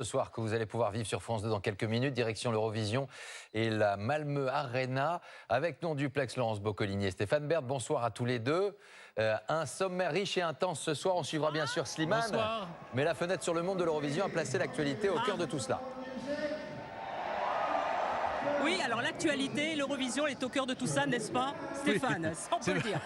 Ce soir que vous allez pouvoir vivre sur France 2 dans quelques minutes, direction l'Eurovision et la Malmö Arena avec nous en duplex Laurence Boccolini et Stéphane Bern. Bonsoir à tous les deux. Un sommaire riche et intense ce soir. On suivra bien sûr Slimane. Bonsoir. Mais la fenêtre sur le monde de l'Eurovision a placé l'actualité au cœur de tout cela. Oui, alors l'actualité, l'Eurovision est au cœur de tout ça, n'est-ce pas, Stéphane? Oui. Ça, on peut le dire.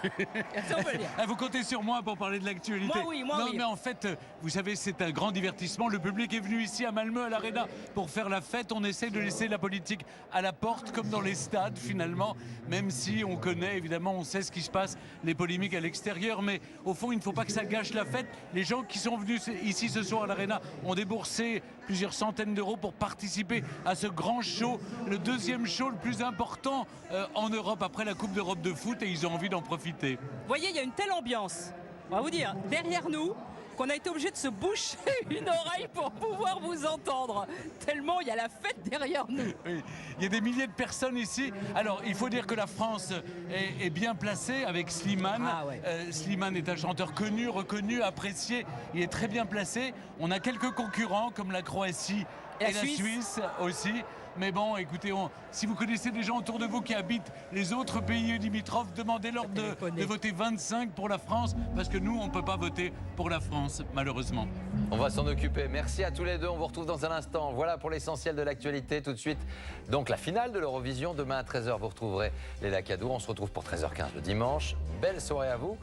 Ça, on peut le dire. Ah, vous comptez sur moi pour parler de l'actualité? Moi, oui, moi, non, oui. mais en fait, vous savez, c'est un grand divertissement. Le public est venu ici à Malmö, à l'Arena, pour faire la fête. On essaie de laisser la politique à la porte, comme dans les stades, finalement. Même si on connaît, évidemment, on sait ce qui se passe, les polémiques à l'extérieur. Mais au fond, il ne faut pas que ça gâche la fête. Les gens qui sont venus ici ce soir à l'Arena ont déboursé plusieurs centaines d'euros pour participer à ce grand show, le deuxième show le plus important en Europe après la Coupe d'Europe de foot, et ils ont envie d'en profiter. Vous voyez, il y a une telle ambiance, on va vous dire, derrière nous, qu'on a été obligé de se boucher une oreille pour pouvoir vous entendre. Tellement il y a la fête derrière nous. Oui, il y a des milliers de personnes ici. Alors, il faut dire que la France est bien placée avec Slimane. Ah ouais. Slimane est un chanteur connu, reconnu, apprécié. Il est très bien placé. On a quelques concurrents comme la Croatie et la Suisse aussi. Mais bon, écoutez, si vous connaissez des gens autour de vous qui habitent les autres pays limitrophes, demandez-leur de voter 25 pour la France, parce que nous, on ne peut pas voter pour la France, malheureusement. On va s'en occuper. Merci à tous les deux. On vous retrouve dans un instant. Voilà pour l'essentiel de l'actualité. Tout de suite, donc la finale de l'Eurovision. Demain à 13h, vous retrouverez les Lacadou. On se retrouve pour 13h15 le dimanche. Belle soirée à vous.